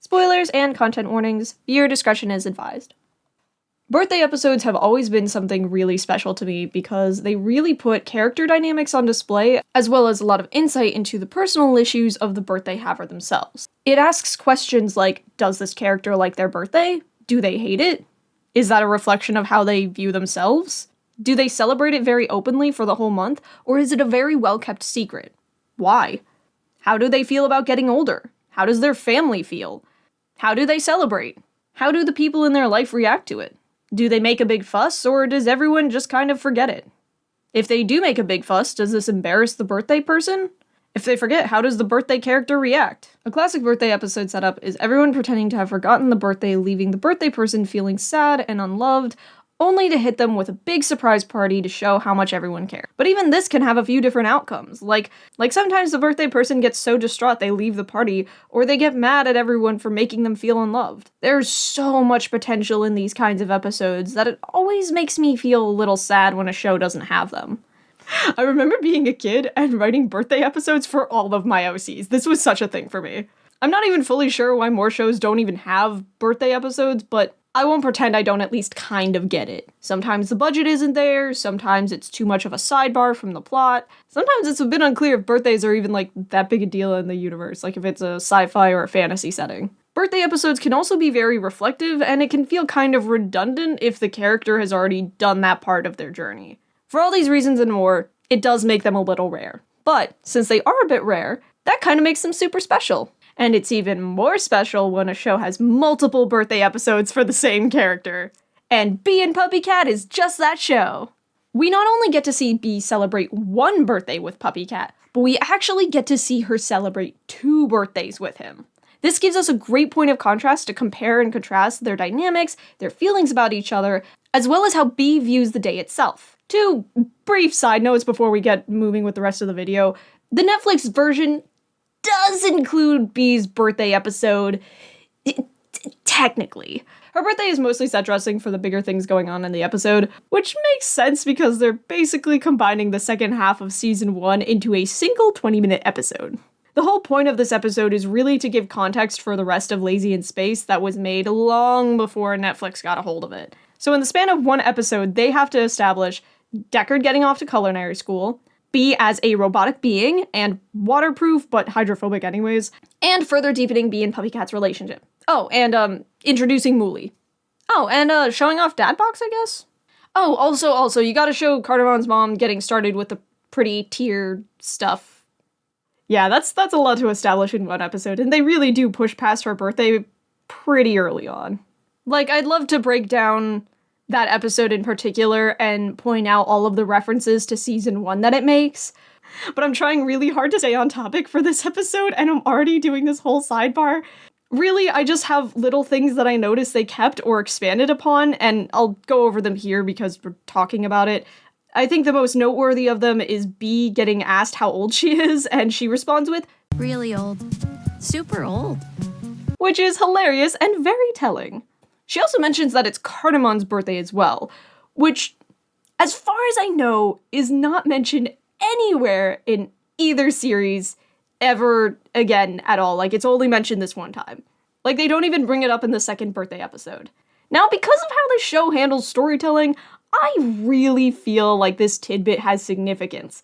Spoilers and content warnings, viewer discretion is advised. Birthday episodes have always been something really special to me because they really put character dynamics on display, as well as a lot of insight into the personal issues of the birthday haver themselves. It asks questions like, does this character like their birthday? Do they hate it? Is that a reflection of how they view themselves? Do they celebrate it very openly for the whole month, or is it a very well-kept secret? Why? How do they feel about getting older? How does their family feel? How do they celebrate? How do the people in their life react to it? Do they make a big fuss, or does everyone just kind of forget it? If they do make a big fuss, does this embarrass the birthday person? If they forget, how does the birthday character react? A classic birthday episode setup is everyone pretending to have forgotten the birthday, leaving the birthday person feeling sad and unloved, only to hit them with a big surprise party to show how much everyone cares. But even this can have a few different outcomes. Like sometimes the birthday person gets so distraught they leave the party, or they get mad at everyone for making them feel unloved. There's so much potential in these kinds of episodes that it always makes me feel a little sad when a show doesn't have them. I remember being a kid and writing birthday episodes for all of my OCs. This was such a thing for me. I'm not even fully sure why more shows don't even have birthday episodes, but I won't pretend I don't at least kind of get it. Sometimes the budget isn't there, sometimes it's too much of a sidebar from the plot, sometimes it's a bit unclear if birthdays are even that big a deal in the universe, like if it's a sci-fi or a fantasy setting. Birthday episodes can also be very reflective, and it can feel kind of redundant if the character has already done that part of their journey. For all these reasons and more, it does make them a little rare. But since they are a bit rare, that kind of makes them super special. And it's even more special when a show has multiple birthday episodes for the same character. And Bee and PUPPYCAT is just that show. We not only get to see Bee celebrate one birthday with PUPPYCAT, but we actually get to see her celebrate 2 birthdays with him. This gives us a great point of contrast to compare and contrast their dynamics, their feelings about each other, as well as how Bee views the day itself. 2 brief side notes before we get moving with the rest of the video. The Netflix version does include Bee's birthday episode, technically. Her birthday is mostly set dressing for the bigger things going on in the episode, which makes sense because they're basically combining the second half of season 1 into a single 20-minute episode. The whole point of this episode is really to give context for the rest of Lazy in Space that was made long before Netflix got a hold of it. So in the span of one episode, they have to establish Deckard getting off to culinary school, Bee as a robotic being, and waterproof but hydrophobic anyways, and further deepening Bee and PUPPYCAT's relationship. Oh, and introducing Mooly. Oh, and showing off Dad Box, I guess? Oh, also, you gotta show Cardamon's mom getting started with the pretty tier stuff. Yeah, that's a lot to establish in one episode, and they really do push past her birthday pretty early on. I'd love to break down that episode in particular and point out all of the references to season 1 that it makes, but I'm trying really hard to stay on topic for this episode, and I'm already doing this whole sidebar. Really, I just have little things that I noticed they kept or expanded upon, and I'll go over them here because we're talking about it. I think the most noteworthy of them is Bee getting asked how old she is, and she responds with, "Really old. Super old." Which is hilarious and very telling. She also mentions that it's Cardamon's birthday as well, which, as far as I know, is not mentioned anywhere in either series ever again at all. It's only mentioned this one time. They don't even bring it up in the second birthday episode. Now, because of how the show handles storytelling, I really feel like this tidbit has significance,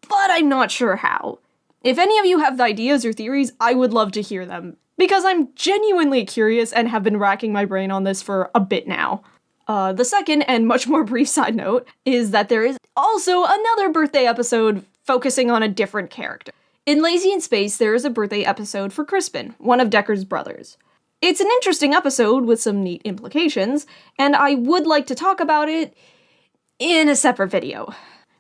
but I'm not sure how. If any of you have ideas or theories, I would love to hear them, because I'm genuinely curious and have been racking my brain on this for a bit now. The second, and much more brief side note, is that there is also another birthday episode focusing on a different character. In Lazy in Space, there is a birthday episode for Crispin, one of Deckard's brothers. It's an interesting episode with some neat implications, and I would like to talk about it in a separate video.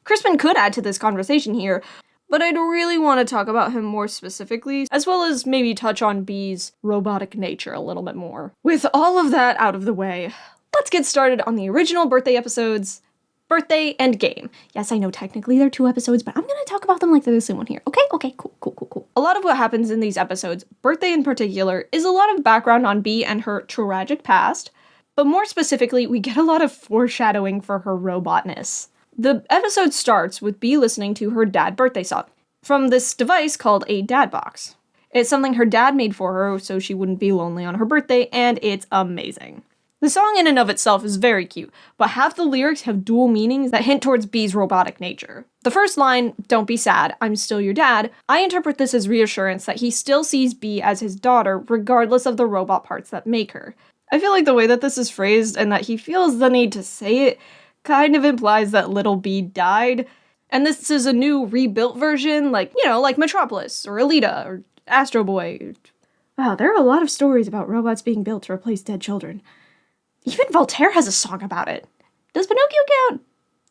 Crispin could add to this conversation here, but I'd really want to talk about him more specifically, as well as maybe touch on Bee's robotic nature a little bit more. With all of that out of the way, let's get started on the original birthday episodes, Birthday and Game. Yes, I know technically they're 2 episodes, but I'm gonna talk about them like they're the same one here. Okay, cool. A lot of what happens in these episodes, Birthday in particular, is a lot of background on Bee and her tragic past, but more specifically, we get a lot of foreshadowing for her robotness. The episode starts with Bee listening to her dad birthday song from this device called a Dad Box. It's something her dad made for her so she wouldn't be lonely on her birthday, and it's amazing. The song in and of itself is very cute, but half the lyrics have dual meanings that hint towards Bee's robotic nature. The first line, "Don't be sad, I'm still your dad," I interpret this as reassurance that he still sees Bee as his daughter, regardless of the robot parts that make her. I feel like the way that this is phrased and that he feels the need to say it kind of implies that little Bee died, and this is a new rebuilt version, like Metropolis, or Alita, or Astro Boy. Wow, there are a lot of stories about robots being built to replace dead children. Even Voltaire has a song about it. Does Pinocchio count?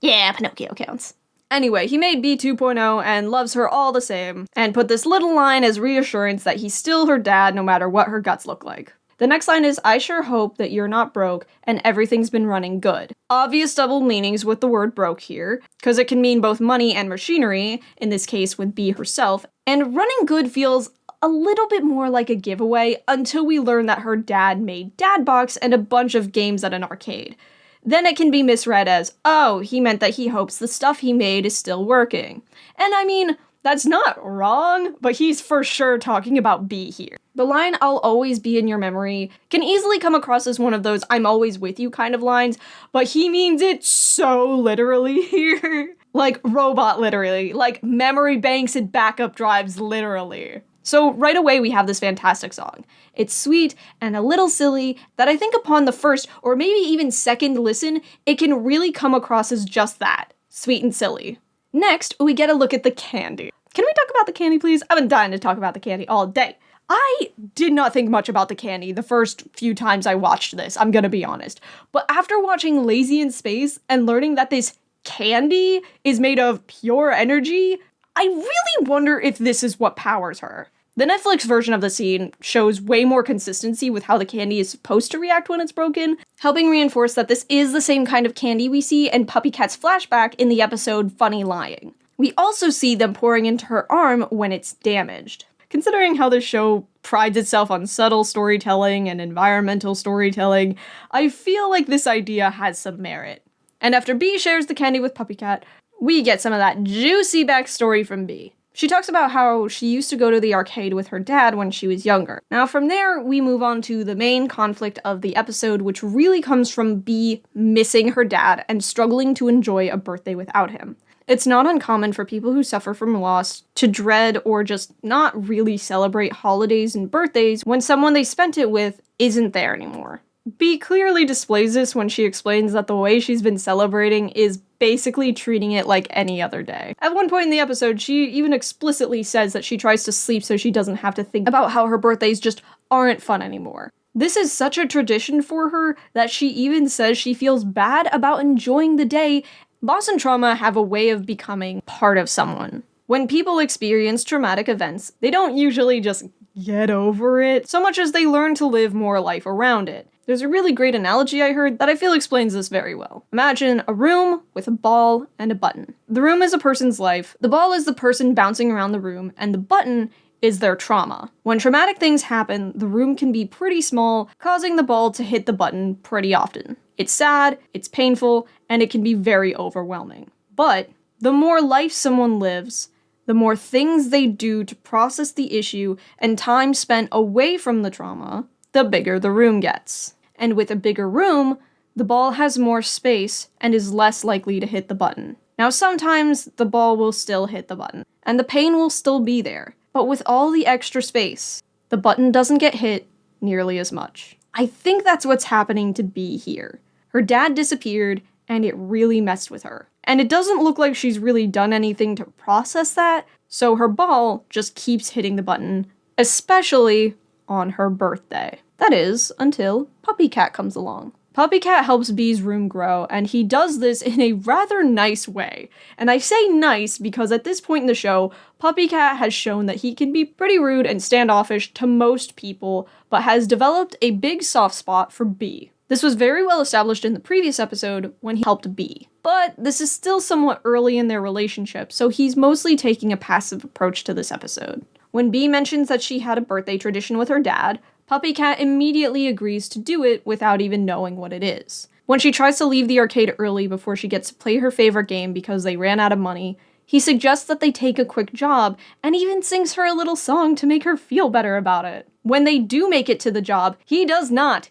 Yeah, Pinocchio counts. Anyway, he made Bee 2.0 and loves her all the same, and put this little line as reassurance that he's still her dad no matter what her guts look like. The next line is, "I sure hope that you're not broke and everything's been running good." Obvious double meanings with the word broke here, because it can mean both money and machinery, in this case with Bee herself, and running good feels a little bit more like a giveaway until we learn that her dad made Dadbox and a bunch of games at an arcade. Then it can be misread as, oh, he meant that he hopes the stuff he made is still working. And I mean, that's not wrong, but he's for sure talking about Bee here. The line, "I'll always be in your memory," can easily come across as one of those "I'm always with you" kind of lines, but he means it so literally here. Like robot literally, like memory banks and backup drives literally. So right away we have this fantastic song. It's sweet and a little silly that I think upon the first or maybe even second listen, it can really come across as just that, sweet and silly. Next, we get a look at the candy. Can we talk about the candy, please? I've been dying to talk about the candy all day. I did not think much about the candy the first few times I watched this, I'm gonna be honest. But after watching Lazy in Space and learning that this candy is made of pure energy, I really wonder if this is what powers her. The Netflix version of the scene shows way more consistency with how the candy is supposed to react when it's broken, helping reinforce that this is the same kind of candy we see in PUPPYCAT's flashback in the episode Funny Lying. We also see them pouring into her arm when it's damaged. Considering how this show prides itself on subtle storytelling and environmental storytelling, I feel like this idea has some merit. And after Bee shares the candy with PUPPYCAT, we get some of that juicy backstory from Bee. She talks about how she used to go to the arcade with her dad when she was younger. Now from there, we move on to the main conflict of the episode, which really comes from Bee missing her dad and struggling to enjoy a birthday without him. It's not uncommon for people who suffer from loss to dread or just not really celebrate holidays and birthdays when someone they spent it with isn't there anymore. Bee clearly displays this when she explains that the way she's been celebrating is basically treating it like any other day. At one point in the episode, she even explicitly says that she tries to sleep so she doesn't have to think about how her birthdays just aren't fun anymore. This is such a tradition for her that she even says she feels bad about enjoying the day. Loss and trauma have a way of becoming part of someone. When people experience traumatic events, they don't usually just get over it so much as they learn to live more life around it. There's a really great analogy I heard that I feel explains this very well. Imagine a room with a ball and a button. The room is a person's life, the ball is the person bouncing around the room, and the button is their trauma. When traumatic things happen, the room can be pretty small, causing the ball to hit the button pretty often. It's sad, it's painful, and it can be very overwhelming. But the more life someone lives, the more things they do to process the issue and time spent away from the trauma, the bigger the room gets. And with a bigger room, the ball has more space and is less likely to hit the button. Now sometimes the ball will still hit the button, and the pain will still be there, but with all the extra space, the button doesn't get hit nearly as much. I think that's what's happening to Bee here. Her dad disappeared, and it really messed with her. And it doesn't look like she's really done anything to process that, so her ball just keeps hitting the button, especially on her birthday. That is, until PUPPYCAT comes along. PUPPYCAT helps Bee's room grow, and he does this in a rather nice way. And I say nice because at this point in the show, PUPPYCAT has shown that he can be pretty rude and standoffish to most people, but has developed a big soft spot for Bee. This was very well established in the previous episode when he helped Bee. But this is still somewhat early in their relationship, so he's mostly taking a passive approach to this episode. When Bee mentions that she had a birthday tradition with her dad, PUPPYCAT immediately agrees to do it without even knowing what it is. When she tries to leave the arcade early before she gets to play her favorite game because they ran out of money, He suggests that they take a quick job, and even sings her a little song to make her feel better about it. When they do make it to the job, he does not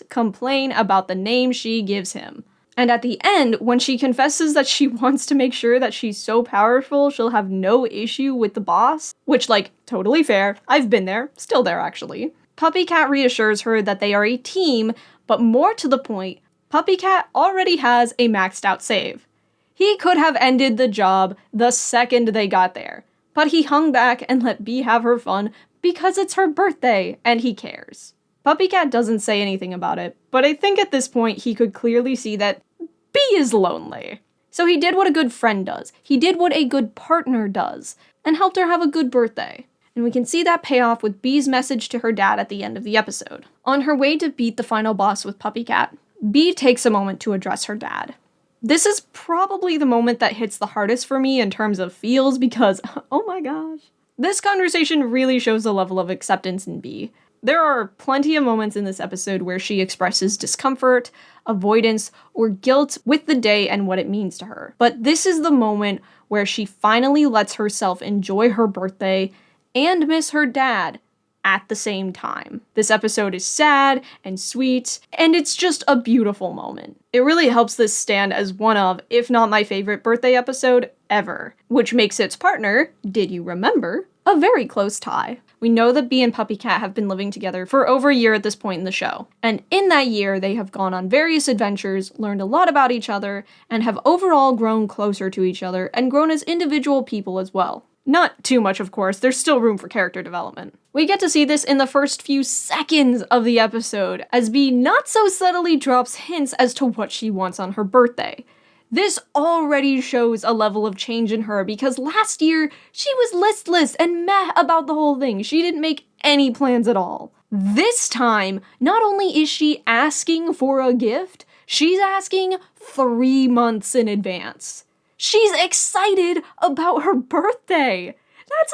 complain about the name she gives him. And at the end, when she confesses that she wants to make sure that she's so powerful she'll have no issue with the boss, which, like, totally fair, I've been there, still there actually, PuppyCat reassures her that they are a team, but more to the point, PuppyCat already has a maxed out save. He could have ended the job the second they got there, but he hung back and let Bee have her fun because it's her birthday and he cares. PuppyCat doesn't say anything about it, but I think at this point he could clearly see that Bee is lonely. So he did what a good friend does. He did what a good partner does, and helped her have a good birthday. And we can see that pay off with Bee's message to her dad at the end of the episode. On her way to beat the final boss with PuppyCat, Bee takes a moment to address her dad. This is probably the moment that hits the hardest for me in terms of feels because, oh my gosh. This conversation really shows the level of acceptance in Bee. There are plenty of moments in this episode where she expresses discomfort, avoidance, or guilt with the day and what it means to her. But this is the moment where she finally lets herself enjoy her birthday and miss her dad at the same time. This episode is sad and sweet, and it's just a beautiful moment. It really helps this stand as one of, if not my favorite birthday episode ever, which makes its partner, did you remember, a very close tie. We know that Bee and PuppyCat have been living together for over a year at this point in the show, and in that year they have gone on various adventures, learned a lot about each other, and have overall grown closer to each other and grown as individual people as well. Not too much, of course, there's still room for character development. We get to see this in the first few seconds of the episode, as Bee not so subtly drops hints as to what she wants on her birthday. This already shows a level of change in her because last year, she was listless and meh about the whole thing. She didn't make any plans at all. This time, not only is she asking for a gift, she's asking 3 months in advance. She's excited about her birthday! That's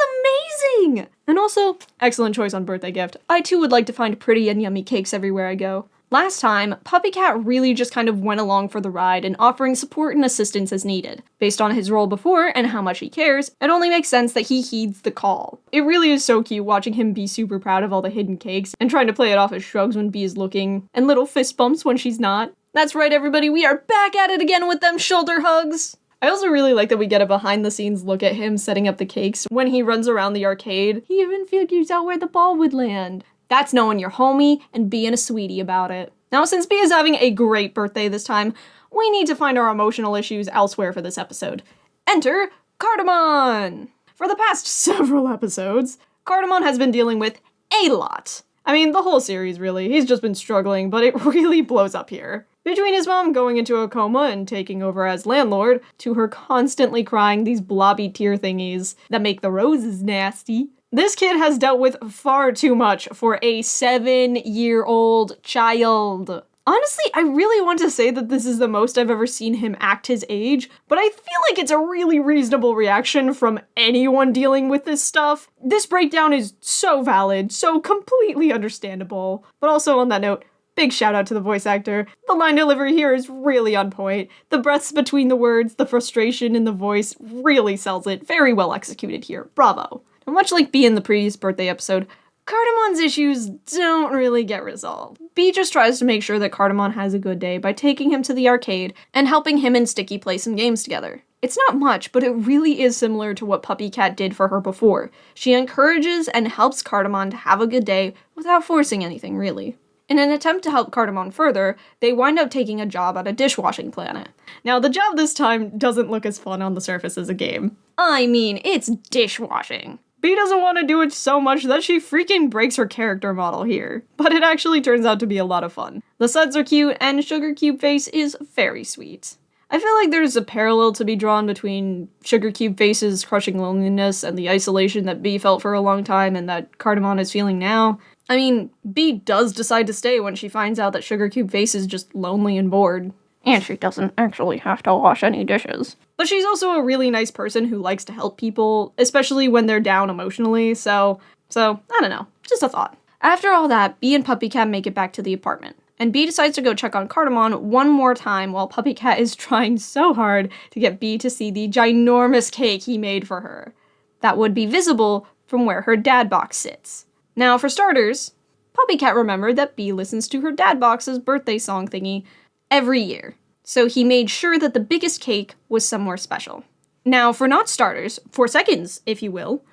amazing! And also, excellent choice on birthday gift. I too would like to find pretty and yummy cakes everywhere I go. Last time, PuppyCat really just kind of went along for the ride and offering support and assistance as needed. Based on his role before and how much he cares, it only makes sense that he heeds the call. It really is so cute watching him be super proud of all the hidden cakes and trying to play it off as shrugs when Bee is looking, and little fist bumps when she's not. That's right, everybody, we are back at it again with them shoulder hugs! I also really like that we get a behind-the-scenes look at him setting up the cakes when he runs around the arcade. He even figures out where the ball would land. That's knowing your homie and being a sweetie about it. Now, since Bee is having a great birthday this time, we need to find our emotional issues elsewhere for this episode. Enter Cardamon! For the past several episodes, Cardamon has been dealing with a lot. I mean, the whole series, really. He's just been struggling, but it really blows up here. Between his mom going into a coma and taking over as landlord, to her constantly crying these blobby tear thingies that make the roses nasty, this kid has dealt with far too much for a 7-year-old child. Honestly, I really want to say that this is the most I've ever seen him act his age, but I feel like it's a really reasonable reaction from anyone dealing with this stuff. This breakdown is so valid, so completely understandable. But also on that note, big shout out to the voice actor. The line delivery here is really on point. The breaths between the words, the frustration in the voice really sells it. Very well executed here. Bravo. And much like Bee in the previous birthday episode, Cardamon's issues don't really get resolved. Bee just tries to make sure that Cardamon has a good day by taking him to the arcade and helping him and Sticky play some games together. It's not much, but it really is similar to what PuppyCat did for her before. She encourages and helps Cardamon to have a good day without forcing anything, really. In an attempt to help Cardamon further, they wind up taking a job at a dishwashing planet. Now, the job this time doesn't look as fun on the surface as a game. I mean, it's dishwashing. Bee doesn't want to do it so much that she freaking breaks her character model here, but it actually turns out to be a lot of fun. The suds are cute, and Sugar Cube Face is very sweet. I feel like there's a parallel to be drawn between Sugar Cube Face's crushing loneliness and the isolation that Bee felt for a long time and that Cardamon is feeling now. I mean, Bee does decide to stay when she finds out that Sugar Cube Face is just lonely and bored. And she doesn't actually have to wash any dishes. But she's also a really nice person who likes to help people, especially when they're down emotionally, so I don't know, just a thought. After all that, Bee and PuppyCat make it back to the apartment. and Bee decides to go check on Cardamon one more time while PuppyCat is trying so hard to get Bee to see the ginormous cake he made for her. That would be visible from where her dad box sits. Now, for starters, PuppyCat remembered that Bee listens to her dad box's birthday song thingy every year, so he made sure that the biggest cake was somewhere special. Now, for not starters, for seconds, if you will,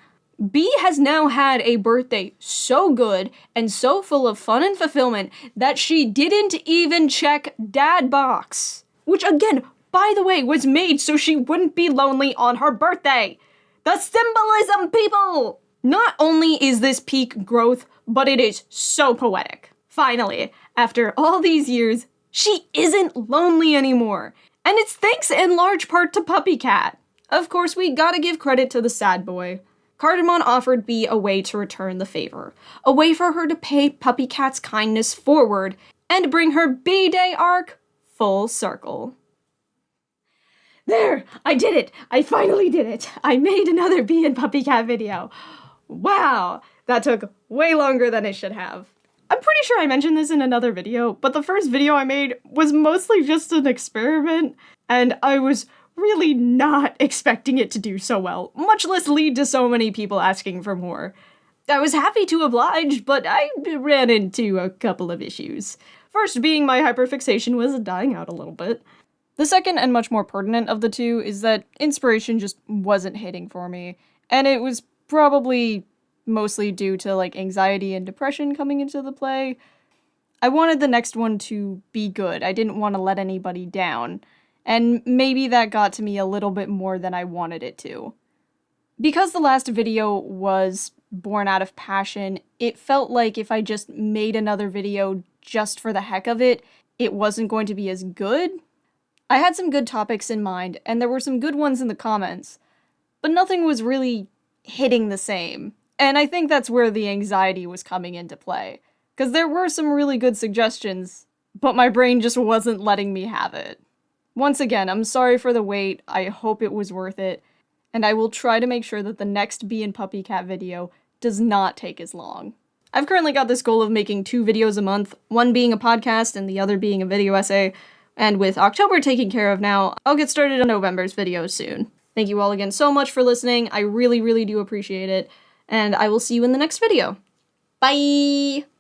Bee has now had a birthday so good and so full of fun and fulfillment that she didn't even check dad box. Which again, by the way, was made so she wouldn't be lonely on her birthday. The symbolism, people! Not only is this peak growth, but it is so poetic. Finally, after all these years, she isn't lonely anymore. And it's thanks in large part to PuppyCat. Of course, we gotta give credit to the sad boy. Cardamon offered Bee a way to return the favor. A way for her to pay PuppyCat's kindness forward and bring her BEEday arc full circle. There! I did it! I finally did it! I made another Bee and PuppyCat video. Wow! That took way longer than it should have. I'm pretty sure I mentioned this in another video, but the first video I made was mostly just an experiment, and I was really not expecting it to do so well, much less lead to so many people asking for more. I was happy to oblige, but I ran into a couple of issues. First being my hyperfixation was dying out a little bit. The second and much more pertinent of the two is that inspiration just wasn't hitting for me, and it was probably mostly due to like anxiety and depression coming into the play. I wanted the next one to be good. I didn't want to let anybody down, and maybe that got to me a little bit more than I wanted it to. Because the last video was born out of passion, it felt like if I just made another video just for the heck of it, it wasn't going to be as good. I had some good topics in mind, and there were some good ones in the comments, but nothing was really hitting the same. And I think that's where the anxiety was coming into play. Because there were some really good suggestions, but my brain just wasn't letting me have it. Once again, I'm sorry for the wait, I hope it was worth it, and I will try to make sure that the next Bee and PuppyCat video does not take as long. I've currently got this goal of making 2 videos a month, one being a podcast and the other being a video essay, and with October taken care of now, I'll get started on November's videos soon. Thank you all again so much for listening, I really, really do appreciate it, and I will see you in the next video. Bye!